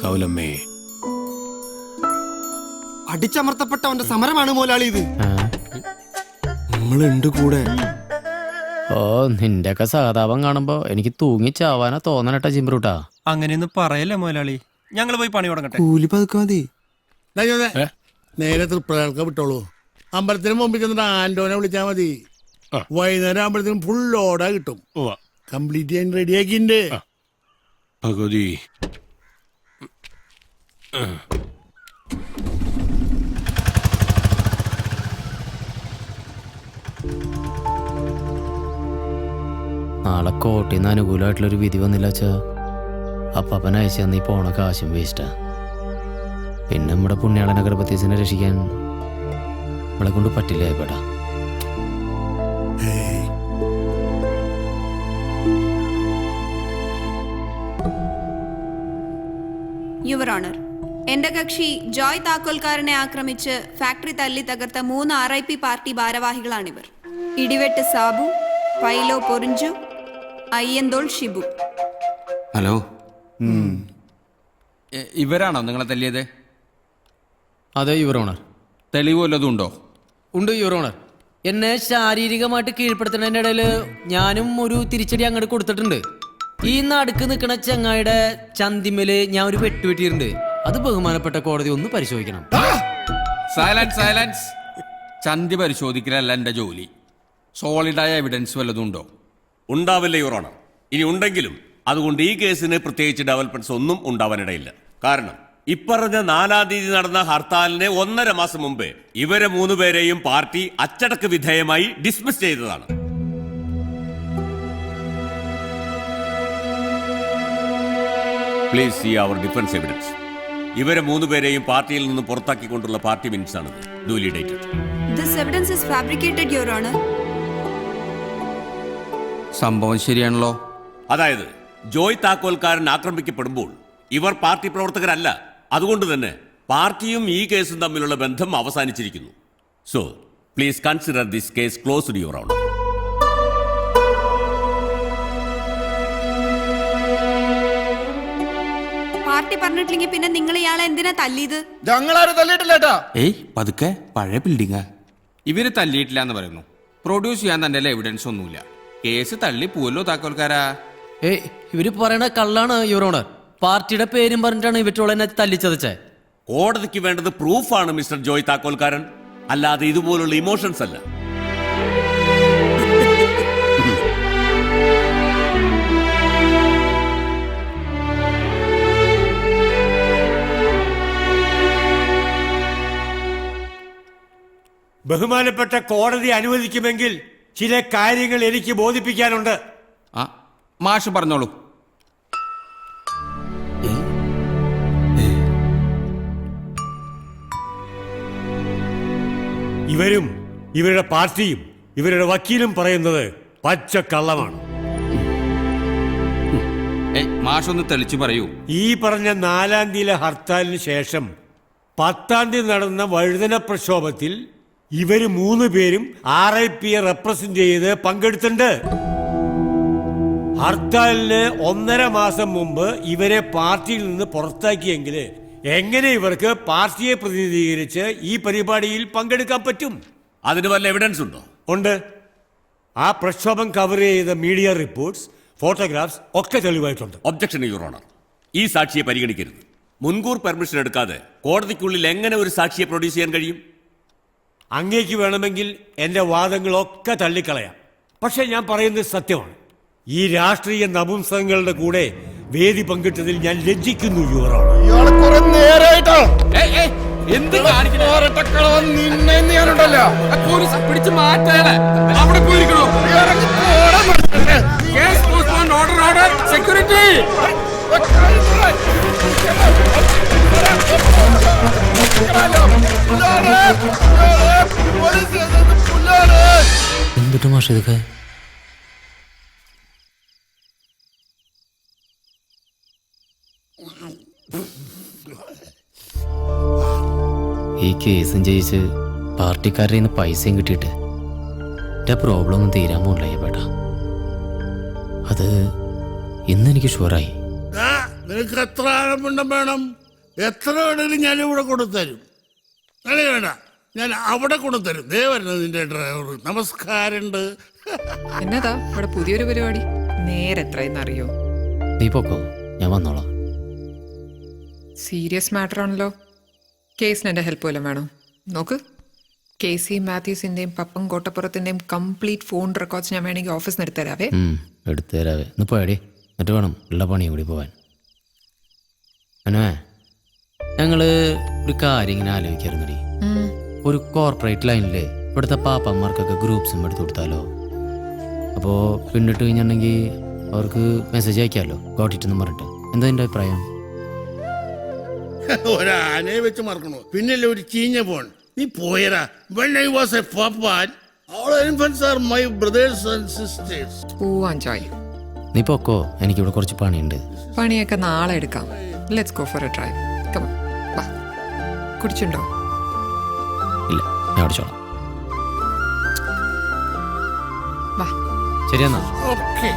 നടക്കാവില്ലമ്മേ. അടിച്ചമർത്തപ്പെട്ടവന്റെ സമരമാണ് മോലാളി ഇത്. നമ്മളുണ്ട് കൂടെ. ഓ, നിന്റെയൊക്കെ സഹതാപം കാണുമ്പോ എനിക്ക് തൂങ്ങിച്ചാവാനാ തോന്നണട്ടാ ജിംബ്രൂട്ടാ. അങ്ങനെയൊന്നും പറയല്ലേ മോലാളി, ഞങ്ങൾ പോയി പണി തുടങ്ങട്ടെ. കൂലി പതുക്കെ മതി. നേരെ തൃപ്രയാൾക്ക് വിട്ടോളൂ. അമ്പലത്തിന് മുമ്പിൽ ചെന്നിട്ട് ആന്റോനെ വിളിച്ചാൽ മതി. വൈകുന്നേരം ആകുമ്പോഴത്തേനും ഫുൾ ഓടാ കിട്ടും. കംപ്ലീറ്റ് ചെയ്യാൻ റെഡിയാക്കിണ്ട്. ഭഗവതി, നാളെ കോട്ടയിന്ന് അനുകൂലമായിട്ടുള്ളൊരു വിധി വന്നില്ല വെച്ചാ അപ്പൻ അയച്ചു തന്ന ഈ പോണ കാശും വേസ്റ്റാ. പിന്നെ നമ്മുടെ പുണ്യാളന ഗർഭത്തീസിനെ രക്ഷിക്കാൻ നമ്മളെ കൊണ്ട് പറ്റില്ല ഏട്ടാ. യുവർ ഓണർ, എന്റെ കക്ഷി ജോയ് താക്കോൽക്കാരനെ ആക്രമിച്ച് ഫാക്ടറി തല്ലി തകർത്ത 3 RIP പാർട്ടി ഭാരവാഹികളാണിവർ. ഇടിവെട്ട് സാബു, പൈലോ പൊറിഞ്ചു, അയ്യന്തോൾ ഷിബു. ഹലോ, ഇവരാണോ നിങ്ങളെ തല്ലിയത്? അതെ യുവർ ഓണർ. തെളിവ് വല്ലതും ഉണ്ടോ? ഉണ്ട് യുവർ ഓണർ. എന്നെ ശാരീരികമായിട്ട് കീഴ്പ്പെടുത്തുന്നതിൻ്റെ ഇടയിൽ ഞാനും ഒരു തിരിച്ചടി അങ്ങോട്ട് കൊടുത്തിട്ടുണ്ട്. ഈ നടുക്ക് നിൽക്കുന്ന ചങ്ങായിയുടെ ചന്തിമേല് ഞാൻ ഒരു വെട്ടുവെട്ടിയിട്ടുണ്ട്. അത് ബഹുമാനപ്പെട്ട കോടതി ഒന്ന് പരിശോധിക്കണം. Silence, silence. ചന്തി പരിശോധിക്കലല്ല എൻ്റെ ജോലി. സോളിഡായ എവിഡൻസ് വല്ലതും ഉണ്ടോ? ഉണ്ടാവില്ല യുവർ ഓണർ. ഇനി ഉണ്ടെങ്കിലും അതുകൊണ്ട് ഈ കേസിന് പ്രത്യേകിച്ച് ഡെവലപ്മെന്റ്സ് ഒന്നും ഉണ്ടാവാനിടയില്ല. കാരണം ഇപ്പറഞ്ഞ 4-ാം തീയതി നടന്ന ഹർത്താലിന് 1.5 മാസം മുമ്പ് ഇവരെ 3 പേരെയും പാർട്ടി അച്ചടക്ക വിധേയമായി ഡിസ്മിസ് ചെയ്തതാണ്. Please see our defence evidence. ഇവരെ 3 പേരെയും പാർട്ടിയിൽ നിന്ന് പുറത്താക്കിക്കൊണ്ടുള്ള പാർട്ടി മിനിറ്റ്സ് ആണിത്. Duly dated. This evidence is fabricated, Your Honor. സംഭവം ശരിയാണല്ലോ. അതായത് ജോയ് താക്കോൽക്കാരൻ ആക്രമിക്കപ്പെടുമ്പോൾ ഇവർ പാർട്ടി പ്രവർത്തകരല്ല. അതുകൊണ്ട് തന്നെ പാർട്ടിയും ഈ കേസും തമ്മിലുള്ള ബന്ധം അവസാനിച്ചിരിക്കുന്നു. So please consider this case closed your honour. Party പറഞ്ഞിട്ടില്ലെങ്കിൽ പിന്നെ നിങ്ങൾ ഇയാളെ എന്തിനാ തല്ലിയത്? ഞങ്ങളാരും തല്ലിയിട്ടില്ലേട്ടാ. ഏയ് പതുക്കെ, പഴയ ബിൽഡിങ്ങാ. ഇവര് തല്ലിയിട്ടില്ല എന്ന് പറയുന്നു. പ്രൊഡ്യൂസ് ചെയ്യാൻ തന്റെ എവിഡൻസ് ഒന്നുമില്ല. കേസ് തള്ളി പോവല്ലോ താക്കോൽക്കാരാ. ഏയ്, ഇവര് പറയണ കള്ളാണ് യുവർ ഓണർ. പാർട്ടിയുടെ പേരും പറഞ്ഞിട്ടാണ് ഇവറ്റോളെന്നെ തല്ലിച്ചതച്ചേ. കോടതിക്ക് വേണ്ടത് പ്രൂഫാണ് മിസ്റ്റർ ജോയ് താക്കോൽക്കാരൻ, അല്ലാതെ ഇതുപോലുള്ള ഇമോഷൻസ് അല്ല. ബഹുമാനപ്പെട്ട കോടതി അനുവദിക്കുമെങ്കിൽ ചില കാര്യങ്ങൾ എനിക്ക് ബോധിപ്പിക്കാനുണ്ട്. ആ, മാഷ് പറഞ്ഞോളൂ. ഇവരും ഇവരുടെ പാർട്ടിയും ഇവരുടെ വക്കീലും പറയുന്നത് പച്ചക്കള്ളമാണ്. മാഷൊന്ന് തെളിച്ചു പറയൂ. ഈ പറഞ്ഞ 4-ാം തീയതി ഹർത്താലിന് ശേഷം 10-ാം തീയതി നടന്ന വഴുതന പ്രക്ഷോഭത്തിൽ ഇവര് 3 പേരും RIPയെ റെപ്രസെന്റ് ചെയ്ത് പങ്കെടുത്തിട്ടുണ്ട്. ഹർത്താലിന് 1.5 മാസം മുമ്പ് ഇവരെ പാർട്ടിയിൽ നിന്ന് പുറത്താക്കിയെങ്കിൽ എങ്ങനെ ഇവർക്ക് പാർട്ടിയെ പ്രതിനിധീകരിച്ച് ഈ പരിപാടിയിൽ പങ്കെടുക്കാൻ പറ്റും? അതിന് വല്ല എവിഡൻസ് ഉണ്ടോ? ഉണ്ട്. ആ പ്രക്ഷോഭം കവർ ചെയ്ത മീഡിയ റിപ്പോർട്ട്സ്, ഫോട്ടോഗ്രാഫ്സ് ഒക്കെ തെളിവായിട്ടുണ്ട്. Objection your honour. ഈ സാക്ഷിയെ പരിഗണിക്കരുത്. മുൻകൂർ പെർമിഷൻ എടുക്കാതെ കോടതിക്കുള്ളിൽ എങ്ങനെ ഒരു സാക്ഷിയെ പ്രൊഡ്യൂസ് ചെയ്യാൻ കഴിയും? അങ്ങേക്ക് വേണമെങ്കിൽ എന്റെ വാദങ്ങളൊക്കെ തള്ളിക്കളയാം. പക്ഷെ ഞാൻ പറയുന്നത് സത്യമാണ്. ഈ രാഷ്ട്രീയ നപുംസകങ്ങളുടെ കൂടെ വേദി പങ്കിട്ടതിൽ ഞാൻ ലജ്ജിക്കുന്നു യുവർ ഓണർ. ഇയാളെ കുറെ നേരായിട്ടോ എന്ത് നിന്നുണ്ടല്ലോ പിടിച്ചു മാറ്റാണ്. അവിടെ പോയിരിക്കണോ? സെക്യൂരിറ്റി. എന്തിട്ട് മാഷ ഇതൊക്കെ? ഈ കേസും ജയിച്ച് പാർട്ടിക്കാരുടെ നിന്ന് പൈസയും കിട്ടിയിട്ട് എൻ്റെ പ്രോബ്ലം ഒന്നും തീരാൻ പോണില്ല ഏട്ടാ. അത് ഇന്നെനിക്ക് ഷുവറായി. നിനക്ക് എത്ര ആനപ്പിണ്ടം വേണം? എത്ര വേണേലും ഞാൻ ഇവിടെ കൊണ്ടുതരും. അല്ലേ വേണ്ട, ഞാൻ അവിടെ കൊണ്ടുതരും. ദേ വരുന്നത് നിന്റെ ഡ്രൈവർ. നമസ്കാരമുണ്ട്. എന്നതാ ഇവിടെ പുതിയൊരു പരിപാടി? നേരെത്രയെന്ന് അറിയോ? നീ പൊക്കോ, ഞാൻ വന്നോളാം. സീരിയസ് മാറ്റർ ആണല്ലോ. കേസിന് എൻ്റെ ഹെൽപ്പ് വല്ലതും വേണോ? നോക്ക്, KC മാത്യൂസിൻ്റെയും പപ്പൻ കോട്ടപ്പുറത്തിൻ്റെയും കംപ്ലീറ്റ് ഫോൺ റെക്കോർഡ്സ് ഞാൻ വേണമെങ്കിൽ ഓഫീസിൽ നിന്ന് എടുത്തുതരാവേ. എടുത്തു തരാവേ. ഒന്ന് പോയടി, എന്നിട്ട് വേണം ഉള്ള പണിയും കൂടി പോവാൻ. അനേ, ഞങ്ങള് ഒരു കാര്യം ഇങ്ങനെ ആലോചിക്കാറുണ്ടടി. ഒരു കോർപ്പറേറ്റ് ലൈനില് ഇവിടുത്തെ പാപ്പന്മാർക്കൊക്കെ ഗ്രൂപ്പ്സും എടുത്തു കൊടുത്താലോ? അപ്പോൾ പിന്നിട്ട് കഴിഞ്ഞിട്ടുണ്ടെങ്കിൽ അവർക്ക് മെസ്സേജ് അയക്കാമല്ലോ, ഗോട്ടിട്ടെന്ന് പറഞ്ഞിട്ട്. എന്താ എൻ്റെ അഭിപ്രായം? ഒരാനയെ വെച്ച് മറക്കണോ? പിന്നല്ലേ ഒരു ചീഞ്ഞ പോൺ. നീ പോയരാ. When I was a papan, all infants are my brothers and sisters. പോവാൻ ജോയ്. നീ പൊക്കോ, എനിക്കിവിടെ കുറച്ച് പണിയുണ്ട്. പണിയൊക്കെ നാളെ എടുക്കാം. Let's go for a drive. Come on, വാ. കുടിച്ചുണ്ടോ? ഇല്ല, ഞാൻ ഓടിച്ചോളാം. വാ. ശരിയെന്നാ. Okay.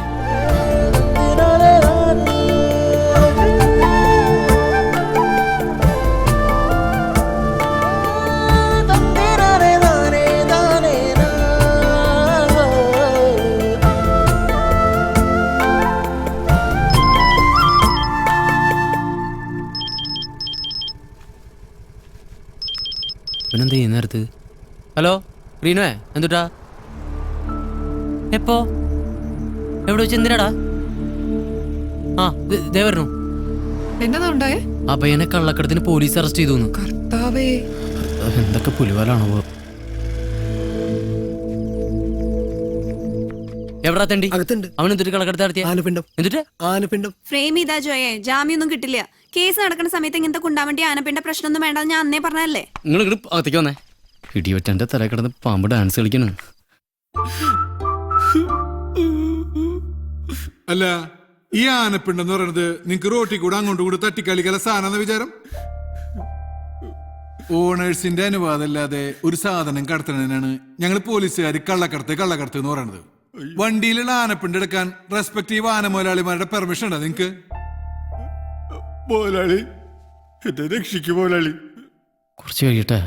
പിന്നെന്ത് ചെയ്യുന്ന നേരത്ത്? ഹലോ റീനുവേ, എന്തുട്ടാ? എപ്പോ? എവിടെ വെച്ച്? എന്തിനാടാ? ആ, ദേ വരണു. എന്നതാ ഉണ്ടായേ? ആ പയ്യനെ കള്ളക്കടത്തിന് പോലീസ് അറസ്റ്റ് ചെയ്തു. കർത്താവേ, എന്തൊക്കെ പുലിവാലാണോ? എവിടാ തണ്ടി? അകത്തുണ്ട്. അവൻ എന്തിട്ട് കള്ളക്കടത്ത് നടത്തിയ? ആനപ്പിണ്ടം. എന്നിട്ട് ആനപ്പിണ്ടം ഫ്രെയിം ചെയ്താ ജോയെ, ജാമ്യൊന്നും കിട്ടില്ല. കേസ് നടക്കുന്ന സമയത്ത് ഇങ്ങനത്തെ കൊണ്ടാൻ വേണ്ടി ആനപ്പിണ്ട പ്രശ്നമൊന്നും വേണ്ടെന്ന് ഞാൻ അന്നേ പറഞ്ഞല്ലേ. നിങ്ങൾ ഇങ്ങോട്ട് അകത്തേക്ക് വന്നേ. ഇടിവെറ്റന്റെ തല കിടന്ന് പാമ്പ് ഡാൻസ് കളിക്കണം. അല്ല, ഈ ആനപ്പിണ്ടെന്ന് പറയുന്നത് നിങ്ങക്ക് റോട്ടിൽ കൂടെ അങ്ങോട്ടും കൂടെ തട്ടിക്കളിക്കല സാധനം വിചാരം? ഓണേഴ്സിന്റെ അനുവാദമില്ലാതെ ഒരു സാധനം കടത്തണതിനാണ് ഞങ്ങൾ പോലീസുകാർ കള്ളക്കടത്ത് എന്ന് പറയുന്നത്. വണ്ടിയിലുള്ള ആനപ്പിണ്ട് എടുക്കാൻ റെസ്പെക്റ്റീവ് ആന മുതലാളിമാരുടെ പെർമിഷൻ ഉണ്ടോ നിങ്ങക്ക്? മുതലാളി, എന്നെ രക്ഷിക്കും മുതലാളി. കുറച്ച് കഴിയട്ടെ.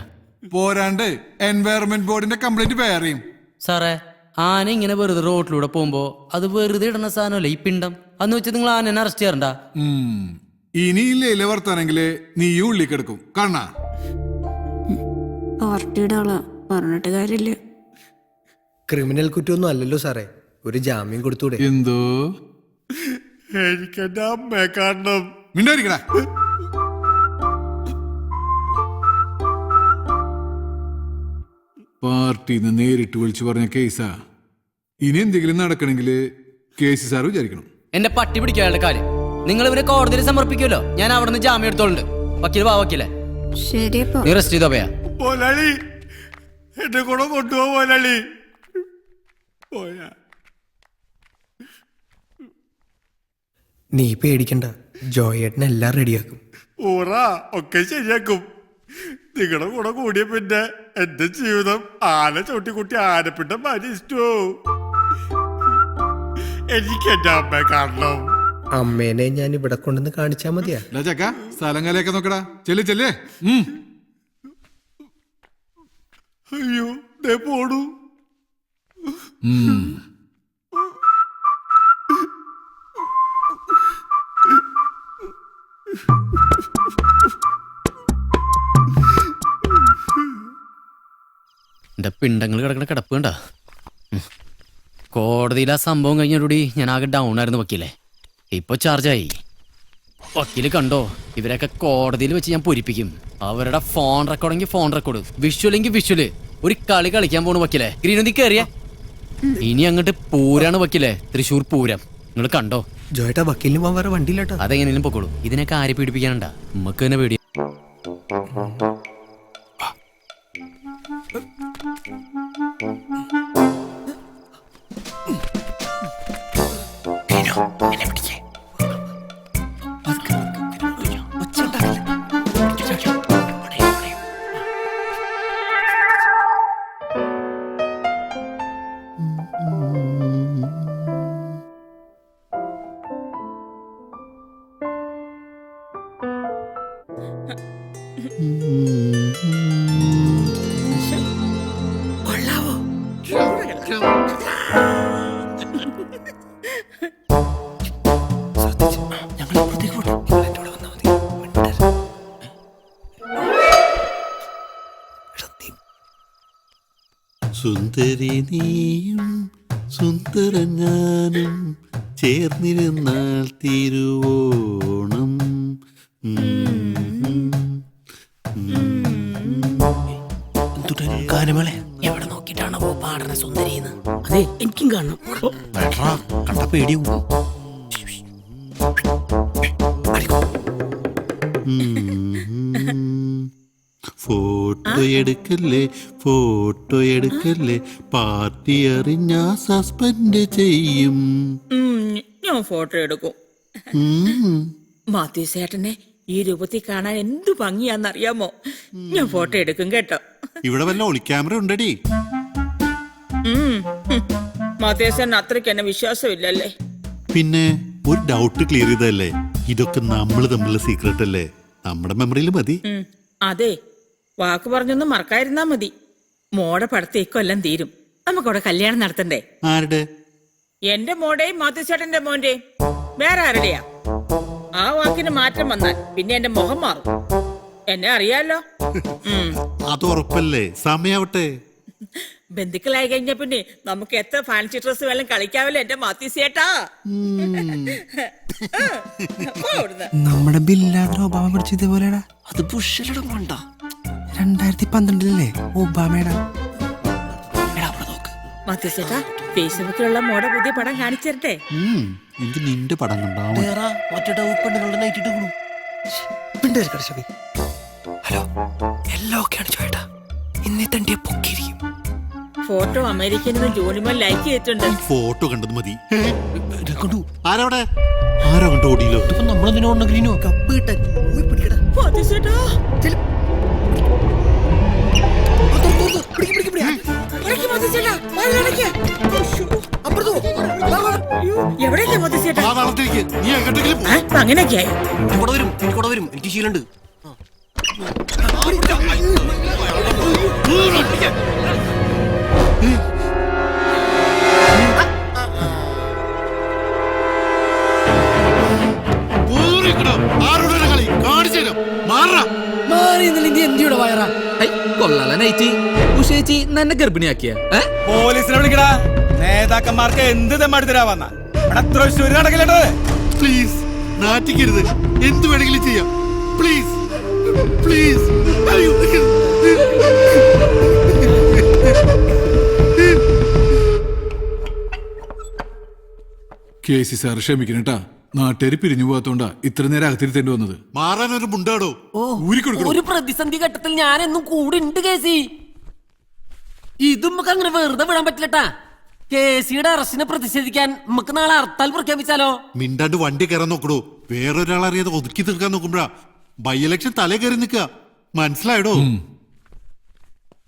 പോരാണ്ട് എൻവയറൺമെന്റ് ബോർഡിന്റെ കംപ്ലൈന്റ് വേറെയും. സാറേ, ആന ഇങ്ങനെ വെറുതെ റോഡിലൂടെ പോകുമ്പോ അത് വെറുതെ ഇടുന്ന സാധനമല്ലേ ഈ പിണ്ടം. അന്ന് വെച്ച് നിങ്ങൾ ആനനെ അറസ്റ്റ് ചെയ്യാറുണ്ട? ഇനിയില്ലേ വർത്താനെങ്കില് നീയും ഉള്ളി കിടക്കും. കാണാ പാർട്ടിയുടെ ആളാ, പറഞ്ഞിട്ട് കാര്യമില്ല. ക്രിമിനൽ കുറ്റമൊന്നും അല്ലല്ലോ സാറേ, ഒരു ജാമ്യം കൊടുത്തൂടെ? എന്തോ എനിക്കെന്റെ അമ്മയെ കാണണം. മിണ്ടായിരിക്കടാ. പാർട്ടിന്ന് നേരിട്ട് വിളിച്ചു പറഞ്ഞ കേസാ. ഇനി എന്തെങ്കിലും നടക്കണമെങ്കിൽ കേസ് സാർ വിചാരിക്കണം. എന്റെ പട്ടി പിടിക്കാനുള്ള കാര്യം നിങ്ങൾ ഇവരെ കോടതിയിൽ സമർപ്പിക്കുമല്ലോ. ഞാൻ അവിടെ നിന്ന് ജാമ്യം എടുത്തോളുണ്ട്. വക്കീൽ വാ വക്കീലെ. ശരി, നീ റെസ്റ്റ് ചെയ്തോ പയ്യാ. മുതലാളി, എന്റെ കൂടെ കൊണ്ടുപോ മുതലാളി. പോയാ നീ പേടിക്കണ്ട, ജോയേട്ടൻ എല്ലാം റെഡിയാക്കും. ഊറാ, ഒക്കെ ശരിയാക്കും. നിങ്ങളുടെ കൂടെ കൂടിയ പിന്നെ എന്റെ ജീവിതം ആന ചവിട്ടിക്കുട്ടി ആനപ്പിണ്ടം മാറ്റി ഇഷ്ടോ. എനിക്ക് എന്റെ അമ്മയെ കാണണം. അമ്മേനെ ഞാൻ ഇവിടെ കൊണ്ടുവന്ന് കാണിച്ചാ മതിയാ? ചക്ക സ്ഥലം കലയൊക്കെ നോക്കടാ. ചെല്ലേ. അയ്യോ, ദേ പോണു. എന്റെ പിണ്ടങ്ങൾ കിടക്കണ കിടപ്പ് കണ്ട. കോടതിയിൽ ആ സംഭവം കഴിഞ്ഞോടുകൂടി ഞാൻ ആകെ ഡൗൺ ആയിരുന്നു വക്കീലെ. ഇപ്പൊ ചാർജായി. വക്കീല് കണ്ടോ, ഇവരൊക്കെ കോടതിയിൽ വെച്ച് ഞാൻ പൊരിപ്പിക്കും. അവരുടെ ഫോൺ റെക്കോർഡെങ്കിൽ ഫോൺ റെക്കോർഡ്, വിഷ്വലെങ്കിൽ വിഷ്വല്. ഒരു കളി കളിക്കാൻ പോണു വക്കീലെ. ഗ്രീനന്തി കയറിയ ഇനി അങ്ങോട്ട് പൂരാണ് വക്കീലെ, തൃശ്ശൂർ പൂരം. നിങ്ങൾ കണ്ടോ? ജോയേട്ടാ, വക്കീലിന് പോകാൻ വേറെ വണ്ടിയില്ലാട്ടോ. അതെങ്ങനെയും പൊക്കോളൂ. ഇതിനൊക്കെ ആരെ പീഡിപ്പിക്കാനുണ്ട? നമുക്ക് തന്നെ പേടി. സുന്ദരി നീയും സുന്ദര ഞാനും ചേർന്നിരുന്നാൽ തിരുവോണം. ഗാനമേളെ എവിടെ നോക്കിയിട്ടാണോ പാടണ സുന്ദരിന്ന്? അതെ എനിക്കും കാണണം. കണ്ട പേടിയാവും. ഫോട്ടോ എടുക്കല്ലേ, ഫോട്ടോ എടുക്കല്ലേ, പാർട്ടി അറിഞ്ഞാ സസ്പെൻഡ് ചെയ്യും. ഞാൻ ഫോട്ടോ എടുക്കും. മാത്യു ചേട്ടനെ ഈ രൂപത്തിൽ കാണാൻ എന്തു ഭംഗിയാന്നറിയാമോ? ഞാൻ ഫോട്ടോ എടുക്കും കേട്ടോ. ഇവിടെ വല്ല ഒളിക്യാമറ ഉണ്ടടി? മാത്യു ചേട്ടൻ അത്രയ്ക്ക് എന്നെ വിശ്വാസമില്ലല്ലേ? പിന്നെ ഒരു ഡൗട്ട് ക്ലിയർ ചെയ്തല്ലേ, ഇതൊക്കെ നമ്മൾ തമ്മിലുള്ള സീക്രട്ട് അല്ലേ, നമ്മുടെ മെമ്മറിയിൽ മതി. അതെ, വാക്ക് പറഞ്ഞൊന്നും മറക്കാതിരുന്നാ മതി. മോടെ പടത്തെ കൊല്ലം തീരും. നമുക്കവിടെ കല്യാണം നടത്തണ്ടേ? ആരുടെ? എന്റെ മോടെയും മാത്യു ചേട്ടന്റെ മോന്റെയും. വേറെ ആരുടെയാ? ആ വാക്കിന് മാറ്റം വന്നാൽ പിന്നെ എന്റെ മുഖം മാറും. എന്നെ അറിയാലോ. അത് ഉറപ്പല്ലേ, സമയാവട്ടെ. ബന്ധുക്കളായി കഴിഞ്ഞ പിന്നെ നമുക്ക് എത്ര ഫാൻസി ഡ്രസ് വേണം കളിക്കാവല്ലോ എന്റെ മാത്യു ചേട്ടാ. നമ്മുടെ ബില്ലാണ്ട് ഒബാമ പിടിച്ച ഇതേപോലെടാ. അത് ബുഷല്ലട കൊണ്ട 2012 ഒബാമയുടെ. മാത്യു ചേട്ടാ, ഫേസ്ബുക്കിലുള്ള മോടെ പുതിയ പടം കാണിച്ചിരട്ടെ? എനിക്ക് നിന്റെ പടം കണ്ടാവും. ഹലോ, എല്ലാം ഓക്കെയാണ് ചോട്ടാ. ഇന്നേ തണ്ടിയെ പൊക്കിയിരിക്കും. ഫോട്ടോ അമേരിക്കയിൽ ജോലിമോൻ ലൈക്ക് ചെയ്തിട്ടുണ്ട്. ഫോട്ടോ കണ്ടത് മതി. ആരവിടെ? ആരോ കണ്ടു ഓടിയില്ലോ. നമ്മളെന്തിനോ കപ്പ് കിട്ടാൻ പോയി പിടിക്കടാ. മാത്യു ചേട്ടാ, എവിടെയൊക്കെ മാത്യു ചേട്ടാ? അങ്ങനെയൊക്കെയായി വരും. എനിക്ക് ശീലുണ്ട്. എന്തിയുടെ വയറാ കൊള്ളാല നൈറ്റ് ഉഷേച്ചി എന്നെ ഗർഭിണിയാക്കിയ പോലീസിനെ വിളിക്കടാ. നേതാക്കന്മാർക്ക് എന്ത് തെമ്മാടിത്തരാവന്ന നടക്കില്ലട്ടോ. പ്ലീസ് നാറ്റിക്കരുത്, എന്ത് വേണമെങ്കിലും ചെയ്യാം. Please please. കേസി സാർ ക്ഷമിക്കണം കേട്ടാ, നാട്ടുകാര് പിരിഞ്ഞു പോകാത്തോണ്ടാ ഇത്ര നേരം അകത്തിരുത്തേണ്ടി വന്നത്. മാറാനൊരു മുണ്ടാടോ. ഒരു പ്രതിസന്ധി ഘട്ടത്തിൽ ഞാനെന്നും കൂടെ ഉണ്ട് കേസി. ഇതും നമുക്ക് അങ്ങനെ വെറുതെ വിടാൻ പറ്റില്ലട്ടാ. കേസിയുടെ അറസ്റ്റിനെ പ്രതിഷേധിക്കാൻ നമുക്ക് നാളെ ഹർത്താൽ പ്രഖ്യാപിച്ചാലോ? മിണ്ടാണ്ട് വണ്ടി കയറാൻ നോക്കടോ. വേറൊരാളറിയാതെ ഒതുക്കി തീർക്കാൻ നോക്കുമ്പോഴാ ബൈ ഇലക്ഷൻ തലേ കയറി നിൽക്കുക. മനസ്സിലായടോ?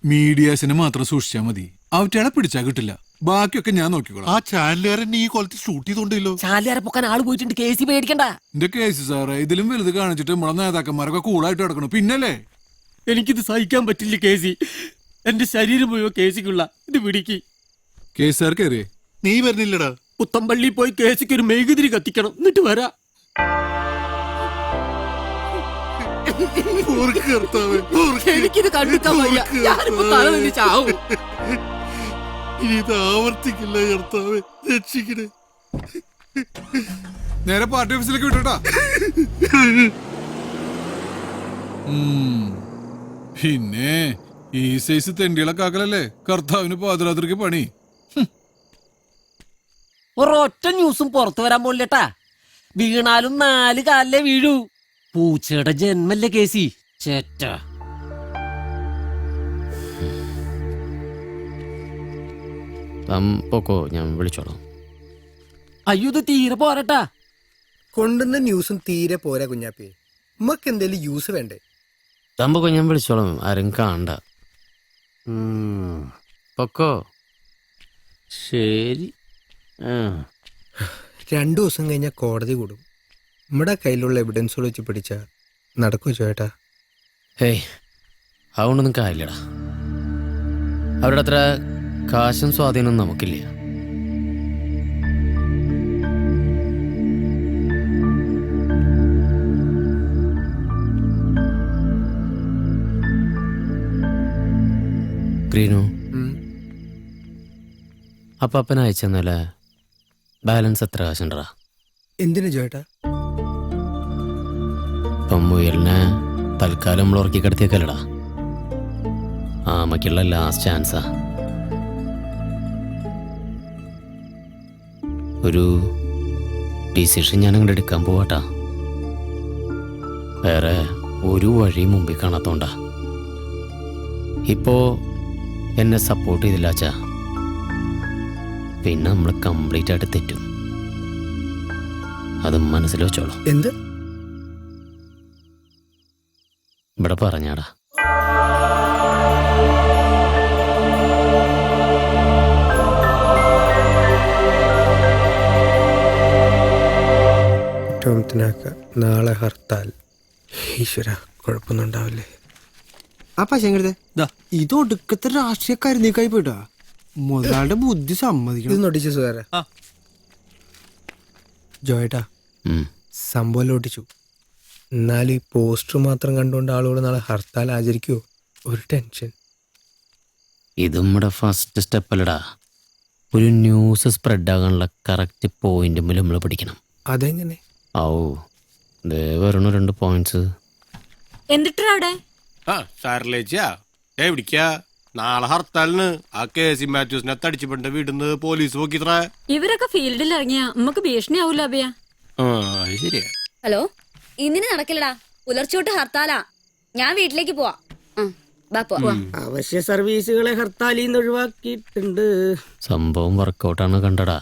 മീഡിയാസിനെ മാത്രം സൂക്ഷിച്ചാ മതി, അവറ്റകളെ പിടിച്ചാ കിട്ടില്ല. ബാക്കിയൊക്കെ ഞാൻ നോക്കിക്കോളാം. ആ ചാനലുകാരൻ ഈ കൊലത്തിൽ ഷൂട്ട് ചെയ്തോണ്ടല്ലോ. ചാലിയാരെ പൊക്കാൻ ആള് പോയിട്ടുണ്ട്. കേസി പേടിക്കണ്ട. എന്റെ കേസ് സാറേ, ഇതിലും വലുത് കാണിച്ചിട്ട് നമ്മളെ നേതാക്കന്മാരൊക്കെ കൂളായിട്ട് കിടക്കണം. പിന്നല്ലേ എനിക്കിത് സഹിക്കാൻ പറ്റില്ല കേസി. എന്റെ ശരീരം മുഴുവൻ കേസിക്കുള്ള ഇത് പിടിക്ക്. കേസ് സാർ കയറിയേ? നീ വരുന്നില്ലടാ. പുത്തമ്പള്ളി പോയി കേസിക്ക് ഒരു മെഴുകുതിരി കത്തിക്കണം, എന്നിട്ട് വരാ. എനിക്കിത് കണ്ടിക്കാൻ വയ്യ. ഞാനിപ്പോ തല നിന്ന് ചാവും. ഇനി ഇത് ആവർത്തിക്കില്ല കർത്താവേ, രക്ഷിക്കണേ. നേരെ പാർട്ടി ഓഫീസിലേക്ക് വിട്ടോട്ടാ. പിന്നെ ഈ സൈസ് തെണ്ടികളൊക്കെ ആക്കലല്ലേ കർത്താവിന് പാതിരാത്രിക്ക് പണി. ഒരൊറ്റ ന്യൂസും പുറത്തു വരാൻ പോലില്ലട്ടാ. വീണാലും 4 കാലിലേ വീഴൂ. പൂച്ചയുടെ ജന്മല്ലേ കേസി ചേറ്റ. പൊക്കോ, ഞാൻ വിളിച്ചോളാം. അയ്യോ, ഇത് തീരെ പോരട്ടാ. കൊണ്ടുവന്ന ന്യൂസും തീരെ പോരാ കുഞ്ഞാപ്പി. നമുക്ക് എന്തേലും യൂസ് വേണ്ടേ? തമ്പൊക്കോ, ഞാൻ വിളിച്ചോളാം. ആരും കാണണ്ട. പൊക്കോ. ശരി. 2 ദിവസം കഴിഞ്ഞാൽ കോടതി കൂടും. നമ്മുടെ കയ്യിലുള്ള എവിഡൻസുകൾ വെച്ച് പിടിച്ചാ നടക്കുമോ ചേട്ടാ? ഹേയ്, അതുകൊണ്ടൊന്നും കാര്യമില്ലടാ. അവരുടെ അത്ര കാശും സ്വാധീനം നമുക്കില്ല. ഗ്രീനു, അപ്പൻ അയച്ചെന്നല്ലേ ബാലൻസ് എത്ര കാശുണ്ടാ? എന്തിനു ജോയേട്ടാ? ഇപ്പം മുയലിനെ തൽക്കാലം നമ്മൾ ഉറക്കി കിടത്തിയേക്കല്ലടാ. ആമയ്ക്കുള്ള ലാസ്റ്റ് ചാൻസാ. ഒരു ഡിസിഷൻ ഞാൻ അങ്ങോട്ട് എടുക്കാൻ പോവാട്ടാ. വേറെ ഒരു വഴി മുമ്പിൽ കാണാത്തോണ്ടാ. ഇപ്പോ എന്നെ സപ്പോർട്ട് ചെയ്തില്ലാച്ചാ പിന്നെ നമ്മൾ കംപ്ലീറ്റ് ആയിട്ട് തെറ്റും. അത് മനസ്സിൽ വെച്ചോളൂ. എന്ത്? ഇവിടെ പറഞ്ഞാടാ. നാളെ ഹർത്താൽ. ഈശ്വര, കുഴപ്പമൊന്നും ഉണ്ടാവില്ലേ? ആ പശങ്കരുത് ഇത് ഒടുക്കത്തെ രാഷ്ട്രീയക്കാരി പോയിട്ടാ. മുതലാളുടെ ബുദ്ധി സമ്മതിക്കണം. ഇത് നോട്ടിച്ചു സാറേ. ജോയേട്ടാ, സംഭവം ലോട്ടിച്ചു. എന്നാലും ഈ പോസ്റ്റർ മാത്രം കണ്ടുകൊണ്ട് ആളുകൾ നാളെ ഹർത്താൽ ആചരിക്കുവോ? ഒരു ടെൻഷൻ. ഇത് നമ്മുടെ ഫസ്റ്റ് സ്റ്റെപ്പല്ലടാ. ഒരു ന്യൂസ് സ്പ്രെഡ് ആകാനുള്ള കറക്റ്റ് പോയിന്റ് നമ്മൾ പിടിക്കണം. അതെങ്ങനെ? ഔ, ദേ വരണു 2 പോയിന്റ്സ്. എന്നിട്ടാ അവിടെ സാറിലേച്ചാ എവിടിക്കാ? നാളെ ഹർത്താലിന് ആ KC മാത്യൂസിനെ തടിച്ചുപെട്ട വീടിന്ന് പോലീസ് നോക്കിത്ര. ഇവരൊക്കെ ഫീൽഡിൽ ഇറങ്ങിയ നമുക്ക് ഭീഷണിയാവൂല അഭയ. ശരിയാ. ഹലോ, ഇന്നിന് നടക്കില്ലടാ. പുലർച്ചോട്ട് ഹർത്താലാ. ഞാൻ വീട്ടിലേക്ക് പോവാ. അവശ്യ സർവീസുകളെ ഹർത്താലിൽ നിന്ന് ഒഴിവാക്കിയിട്ടുണ്ട്. സംഭവം വർക്കൗട്ടാണ് കണ്ടടാ.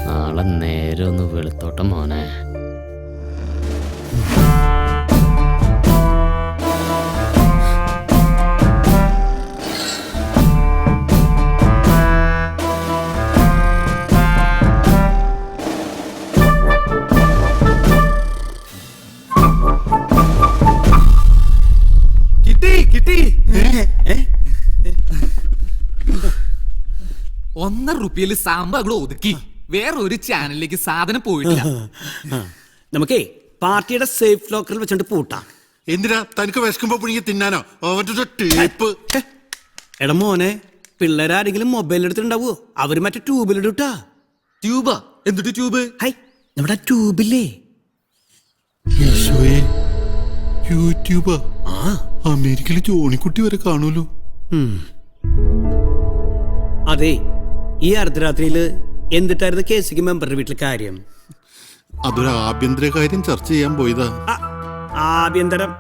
നാളെ നേരെ ഒന്ന് വെളുത്തോട്ടെ മോനെ. കിട്ടി. 1.5 രൂപയില് സാമ്പാർ ഒതുക്കി വേറൊരു ചാനലിലേക്ക് സാധനം പോയിട്ടില്ല. നമുക്കേ പാർട്ടിയുടെ സേഫ് ലോക്കറിൽ വെച്ചോണ്ട് പൂട്ടാം. എന്തിനാ? തനിക്ക് വിശക്കുമ്പോ പുഴുങ്ങി തിന്നാനോ? അവരുടെ ടേപ്പ്. എടാ മോനെ, പിള്ളേരാരെങ്കിലും മൊബൈൽ എടുത്തിട്ടുണ്ടാവോ? അവര് മറ്റേ ട്യൂബിലിട്ടാ. ട്യൂബാ? എന്നിട്ട് ട്യൂബ്? ഹൈ, നമ്മുടെ ട്യൂബില്ലേ? യൂട്യൂബാ? അമേരിക്കയില് ജോണിക്കുട്ടി വരെ കാണൂലോ. അതെ, ഈ അർദ്ധരാത്രിയില് എന്തിട്ടായിരുന്നു KCക്ക് മെമ്പറുടെ വീട്ടിൽ കാര്യം? അതൊരു ആഭ്യന്തര കാര്യം ചർച്ച ചെയ്യാൻ പോയതാ. ആഭ്യന്തരം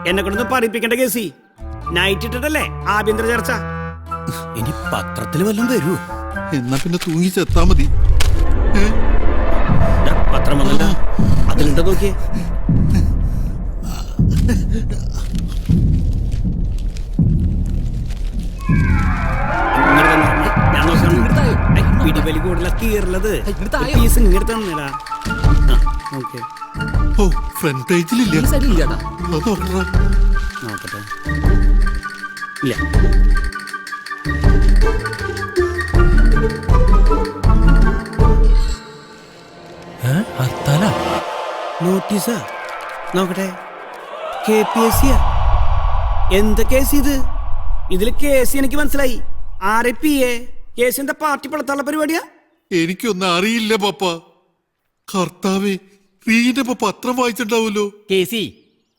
എന്നെ കൊണ്ടൊന്ന് പറയിപ്പിക്കേണ്ട KC. നൈറ്റ് ഇട്ടിട്ടല്ലേ ആഭ്യന്തര ചർച്ച? ഇനി പത്രത്തിൽ വല്ലതും വരൂ? എന്നാ പിന്നെ തൂങ്ങി ചെത്താ മതി. പത്രം വന്നല്ല, അതിലുണ്ടോ നോക്കിയേ. പിടിവലി കൂടുതല കീറുള്ളത്. ഇങ്ങോട്ടാ. ഓ, ഫ്രണ്ട് പേജിലില്ല. നോക്കട്ടെ. ഇല്ല. നോട്ടീസാ? നോക്കട്ടെ. KPSC. എന്താ കേസ് ഇത്? ഇതില് കേസ് എനിക്ക് മനസ്സിലായി. RIPA. കേസ് എന്താ? പാർട്ടി പളത്താനുള്ള പരിപാടിയാ? എനിക്കൊന്നും അറിയില്ല പപ്പ. കർത്താവേ, റീനപ്പ പത്രം വായിച്ചിട്ടുണ്ടാവല്ലോ. KC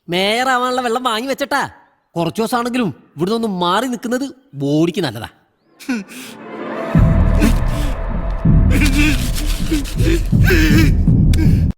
മേയർ ആവാനുള്ള വെള്ളം വാങ്ങി വെച്ചട്ടാ. കുറച്ചു ദിവസമാണെങ്കിലും ഇവിടുന്ന് ഒന്ന് മാറി നിൽക്കുന്നത് ബോഡിക്ക് നല്ലതാ.